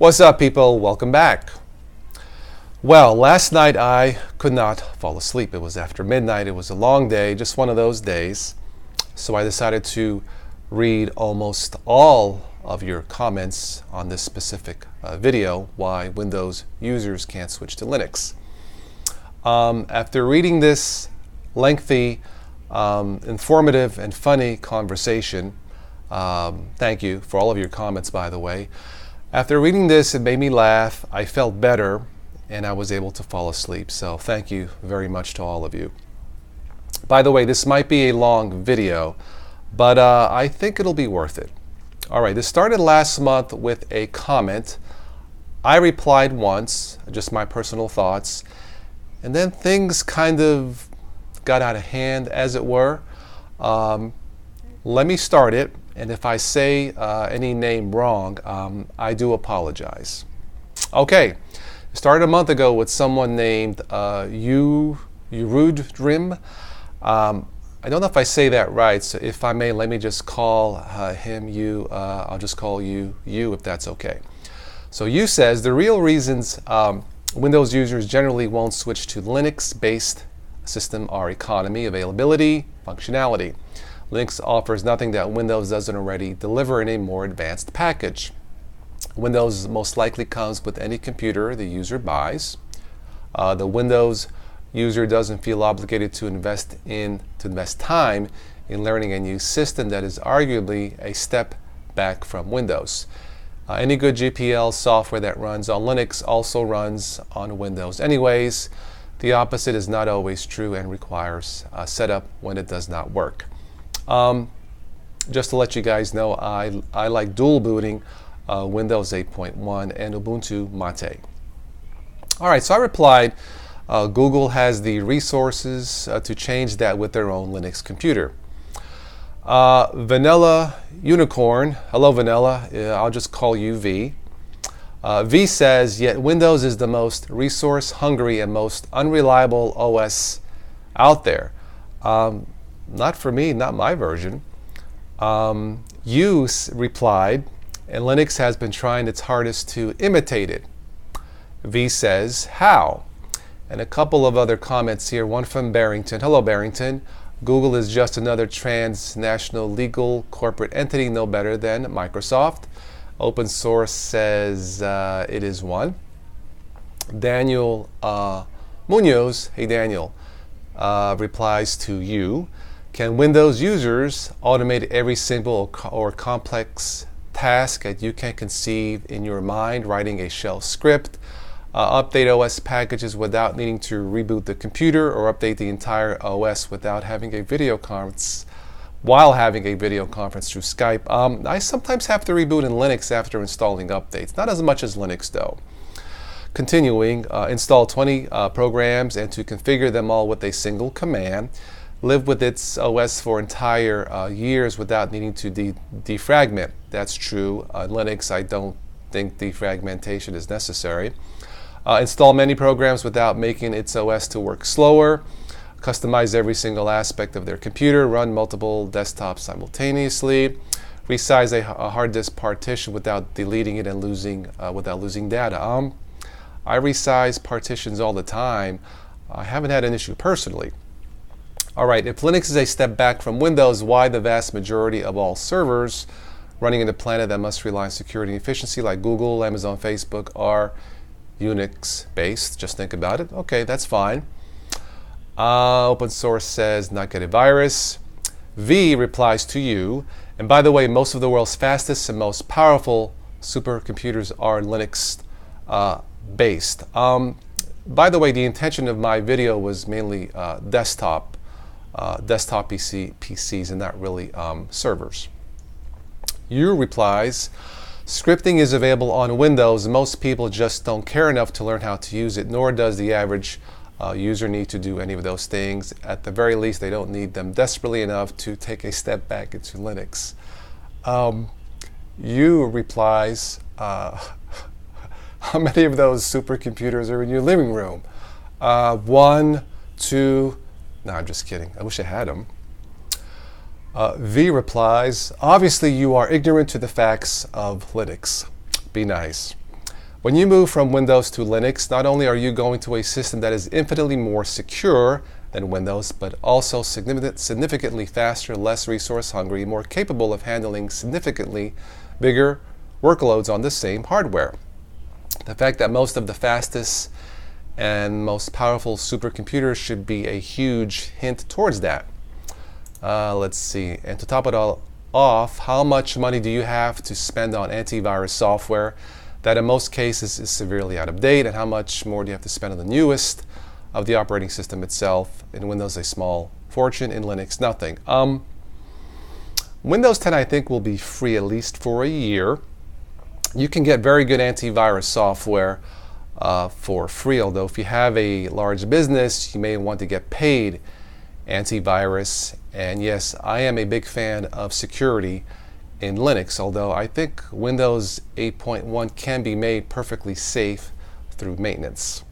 What's up, people? Welcome back. Well, last night I could not fall asleep. It was after midnight. It was a long day, just one of those days. So I decided to read almost all of your comments on this specific video, why Windows users can't switch to Linux. After reading this lengthy, informative, and funny conversation, thank you for all of your comments, by the way. After reading this, it made me laugh. I felt better, and I was able to fall asleep. So thank you very much to all of you. By the way, this might be a long video, but I think it'll be worth it. All right, this started last month with a comment. I replied once, just my personal thoughts, and then things kind of got out of hand, as it were. Let me start it, and if I say any name wrong, I do apologize. Okay, it started a month ago with someone named Urudrim. I don't know if I say that right, so if I may, let me just call him you. I'll just call you if that's okay. So you says the real reasons Windows users generally won't switch to Linux-based system are economy, availability, functionality. Linux offers nothing that Windows doesn't already deliver in a more advanced package. Windows most likely comes with any computer the user buys. The Windows user doesn't feel obligated to invest time in learning a new system that is arguably a step back from Windows. Any good GPL software that runs on Linux also runs on Windows anyways. The opposite is not always true and requires setup when it does not work. Just to let you guys know, I like dual booting Windows 8.1 and Ubuntu Mate. All right, so I replied, Google has the resources to change that with their own Linux computer. Vanilla Unicorn, hello Vanilla, I'll just call you V. V says, yet Windows is the most resource hungry and most unreliable OS out there. Not for me, not my version. You replied, and Linux has been trying its hardest to imitate it. V says, how? And a couple of other comments here, one from Barrington. Hello, Barrington. Google is just another transnational legal corporate entity, no better than Microsoft. Open source says it is one. Daniel Munoz, hey Daniel, replies to you. Can Windows users automate every simple or complex task that you can conceive in your mind, writing a shell script, update OS packages without needing to reboot the computer, or update the entire OS without having a video conference, while having a video conference through Skype? I sometimes have to reboot in Linux after installing updates, not as much as Linux though. Continuing, install 20 programs and to configure them all with a single command. Live with its OS for entire years without needing to defragment. That's true. Linux, I don't think defragmentation is necessary. Install many programs without making its OS to work slower. Customize every single aspect of their computer. Run multiple desktops simultaneously. Resize a hard disk partition without deleting it and without losing data. I resize partitions all the time. I haven't had an issue personally. All right, if Linux is a step back from Windows, why the vast majority of all servers running in a planet that must rely on security and efficiency like Google, Amazon, Facebook are Unix-based? Just think about it. Okay, that's fine. Open source says not get a virus. V replies to you, and by the way, most of the world's fastest and most powerful supercomputers are Linux-based. By the way, the intention of my video was mainly desktop PCs and not really servers. You replies, scripting is available on Windows. Most people just don't care enough to learn how to use it, nor does the average user need to do any of those things. At the very least, they don't need them desperately enough to take a step back into Linux. You replies, how many of those supercomputers are in your living room? 1, 2, no, I'm just kidding. I wish I had them. V replies, obviously you are ignorant to the facts of Linux. Be nice. When you move from Windows to Linux, not only are you going to a system that is infinitely more secure than Windows, but also significantly faster, less resource hungry, more capable of handling significantly bigger workloads on the same hardware. The fact that most of the fastest and most powerful supercomputers should be a huge hint towards that. Let's see, and to top it all off, how much money do you have to spend on antivirus software that in most cases is severely out of date, and how much more do you have to spend on the newest of the operating system itself? In Windows, a small fortune. In Linux, nothing. Windows 10, I think, will be free at least for a year. You can get very good antivirus software for free, although if you have a large business, you may want to get paid antivirus. And yes, I am a big fan of security in Linux, although I think Windows 8.1 can be made perfectly safe through maintenance.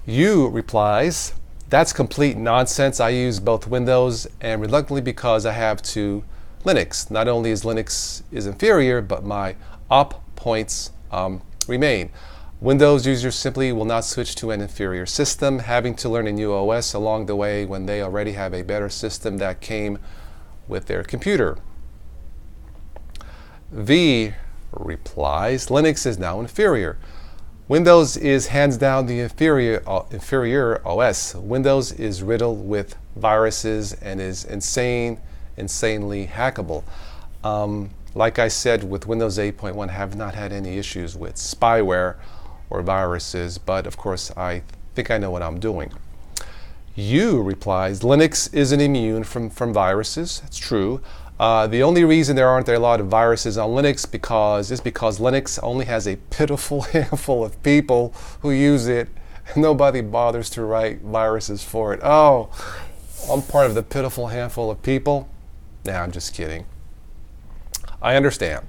You replies, that's complete nonsense. I use both Windows and reluctantly because I have to Linux. Not only is Linux inferior, but my op points remain. Windows users simply will not switch to an inferior system, having to learn a new OS along the way when they already have a better system that came with their computer. V replies, Linux is now inferior. Windows is hands down the inferior OS. Windows is riddled with viruses and is insanely hackable. Like I said, with Windows 8.1, have not had any issues with spyware or viruses, but of course I think I know what I'm doing. U replies, Linux isn't immune from viruses. That's true. The only reason there aren't a lot of viruses on Linux is because Linux only has a pitiful handful of people who use it. Nobody bothers to write viruses for it. Oh, I'm part of the pitiful handful of people. Nah, I'm just kidding. I understand.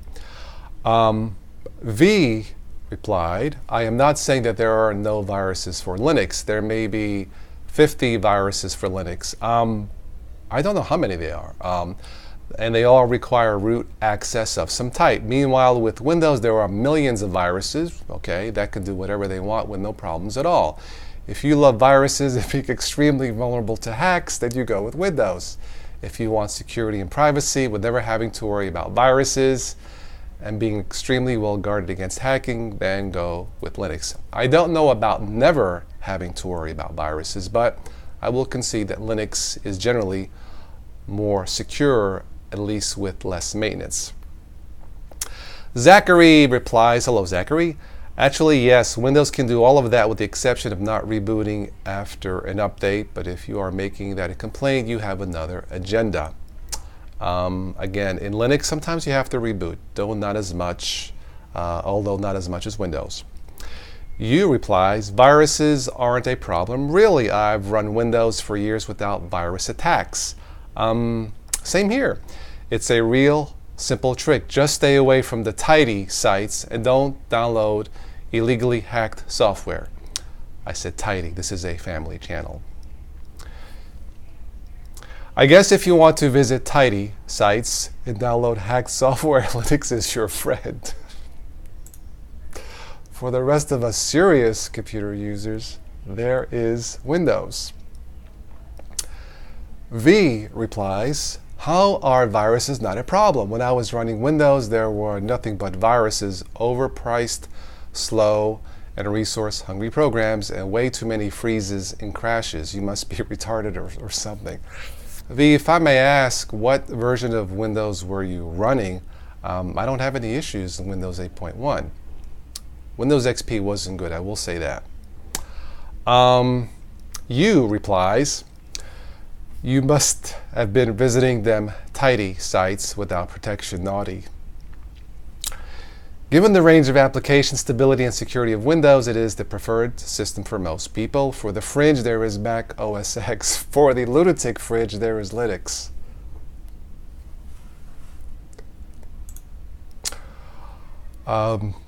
V replied, I am not saying that there are no viruses for Linux. There may be 50 viruses for Linux. I don't know how many they are. And they all require root access of some type. Meanwhile, with Windows, there are millions of viruses, okay, that can do whatever they want with no problems at all. If you love viruses and being extremely vulnerable to hacks, then you go with Windows. If you want security and privacy with never having to worry about viruses and being extremely well guarded against hacking, then go with Linux. I don't know about never having to worry about viruses, but I will concede that Linux is generally more secure, at least with less maintenance. Zachary replies, hello Zachary. Actually, yes, Windows can do all of that with the exception of not rebooting after an update, but if you are making that a complaint, you have another agenda. Again, in Linux, sometimes you have to reboot, though not as much, although not as much as Windows. U replies, viruses aren't a problem. Really, I've run Windows for years without virus attacks. Same here. It's a real simple trick. Just stay away from the tidy sites and don't download illegally hacked software. I said tidy. This is a family channel. I guess if you want to visit tidy sites and download hacked software, Linux is your friend. For the rest of us serious computer users, there is Windows. V replies, how are viruses not a problem? When I was running Windows, there were nothing but viruses, overpriced, slow, and resource-hungry programs, and way too many freezes and crashes. You must be retarded or something. V, if I may ask, what version of Windows were you running? I don't have any issues in Windows 8.1. Windows XP wasn't good, I will say that. U replies, you must have been visiting them tidy sites without protection, naughty. Given the range of application stability and security of Windows, it is the preferred system for most people. For the fringe, there is Mac OS X. For the lunatic fringe, there is Linux.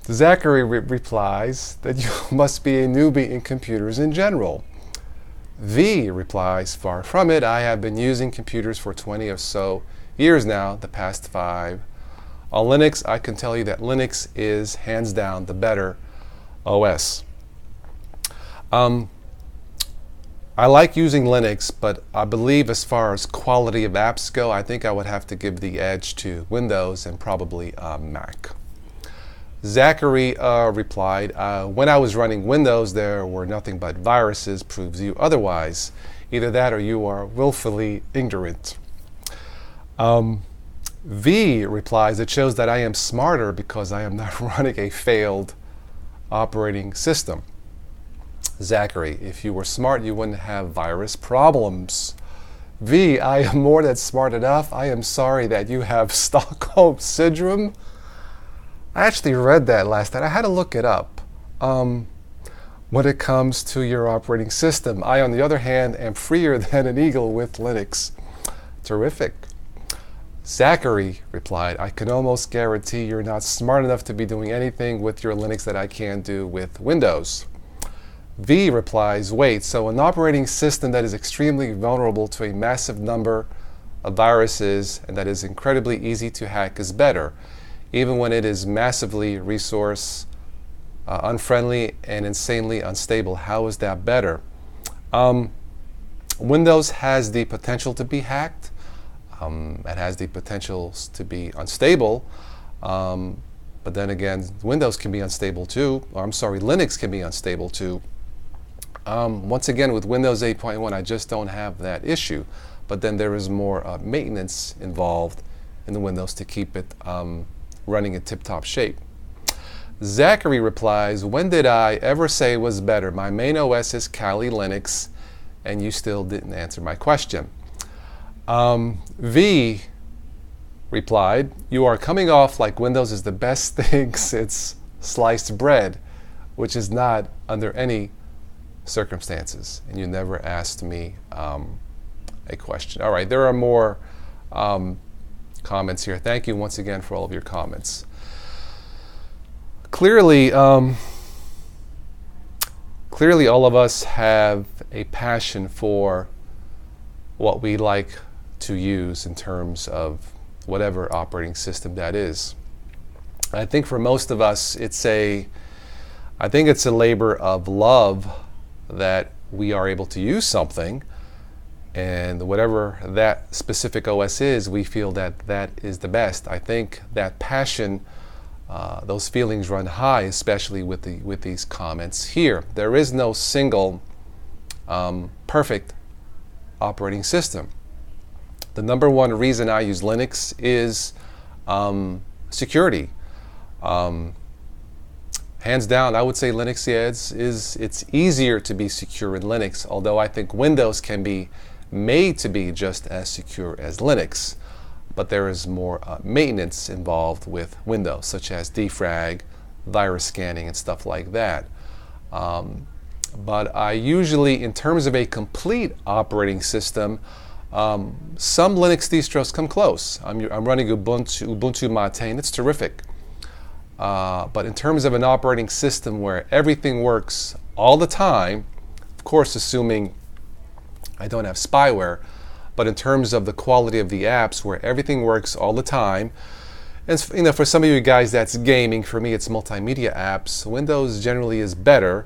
Zachary replies that you must be a newbie in computers in general. V replies, far from it. I have been using computers for 20 or so years now, the past 5 On Linux, I can tell you that Linux is hands down the better OS. I like using Linux, but I believe as far as quality of apps go, I think I would have to give the edge to Windows and probably Mac. Zachary replied, when I was running Windows, there were nothing but viruses, proves you otherwise. Either that or you are willfully ignorant. V replies, it shows that I am smarter because I am not running a failed operating system. Zachary, if you were smart, you wouldn't have virus problems. V, I am more than smart enough. I am sorry that you have Stockholm Syndrome. I actually read that last night. I had to look it up. When it comes to your operating system, I, on the other hand, am freer than an eagle with Linux. Terrific. Zachary replied, I can almost guarantee you're not smart enough to be doing anything with your Linux that I can do with Windows. V replies, wait, so an operating system that is extremely vulnerable to a massive number of viruses and that is incredibly easy to hack is better, even when it is massively resource unfriendly and insanely unstable. How is that better? Windows has the potential to be hacked. It has the potential to be unstable. But then again, Windows can be unstable too. Or, I'm sorry, Linux can be unstable too. Once again, with Windows 8.1, I just don't have that issue. But then there is more maintenance involved in the Windows to keep it running in tip-top shape. Zachary replies, when did I ever say it was better? My main OS is Kali Linux, and you still didn't answer my question. V replied, you are coming off like Windows is the best thing since sliced bread, which is not under any circumstances, and you never asked me a question. All right, there are more comments here. Thank you once again for all of your comments. Clearly, clearly all of us have a passion for what we like to use in terms of whatever operating system that is. I think for most of us, it's a labor of love that we are able to use something, and whatever that specific OS is, we feel that that is the best. I think that passion, those feelings run high, especially with these comments here. There is no single perfect operating system. The number one reason I use Linux is security. Hands down, I would say Linux, it's easier to be secure in Linux, although I think Windows can be made to be just as secure as Linux. But there is more maintenance involved with Windows, such as defrag, virus scanning, and stuff like that. But I usually, in terms of a complete operating system, some Linux distros come close. I'm running Ubuntu Mate, and it's terrific. But in terms of an operating system where everything works all the time, of course, assuming I don't have spyware, but in terms of the quality of the apps where everything works all the time, and for some of you guys that's gaming, for me it's multimedia apps, Windows generally is better,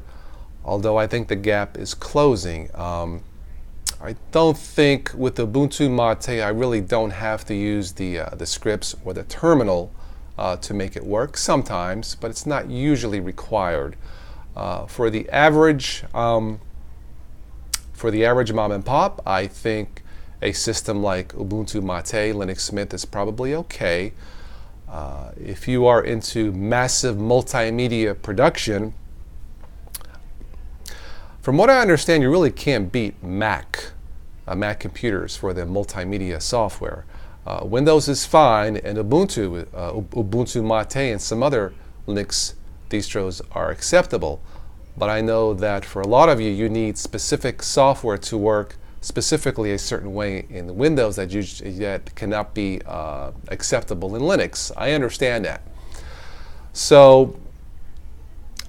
although I think the gap is closing. I don't think with Ubuntu Mate I really don't have to use the scripts or the terminal to make it work sometimes, but it's not usually required. For the average mom and pop, I think a system like Ubuntu Mate, Linux Mint is probably okay. If you are into massive multimedia production, from what I understand, you really can't beat Mac computers for the multimedia software. Windows is fine, and Ubuntu Mate and some other Linux distros are acceptable. But I know that for a lot of you, you need specific software to work specifically a certain way in Windows that cannot be acceptable in Linux. I understand that. So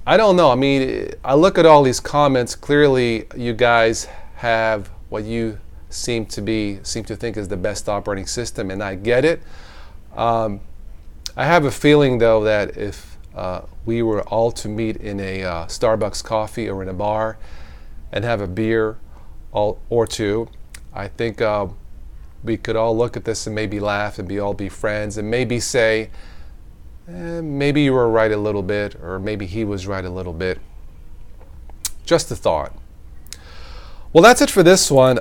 I don't know. I mean, I look at all these comments. Clearly, you guys have what you seem to think is the best operating system, and I get it. I I have a feeling, though, that if we were all to meet in a Starbucks coffee or in a bar and have a beer or two, I think we could all look at this and maybe laugh and all be friends and maybe say, maybe you were right a little bit, or maybe he was right a little bit. Just a thought. Well, that's it for this one.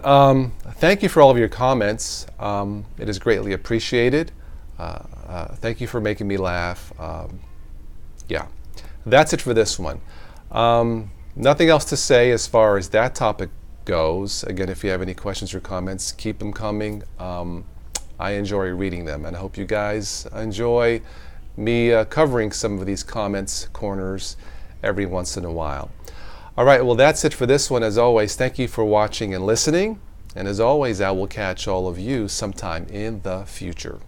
Thank you for all of your comments. It is greatly appreciated. Thank you for making me laugh. Yeah, that's it for this one. Nothing else to say as far as that topic goes. Again, if you have any questions or comments, keep them coming. I enjoy reading them, and I hope you guys enjoy me covering some of these comments corners every once in a while. All right, well, that's it for this one. As always, thank you for watching and listening. And as always, I will catch all of you sometime in the future.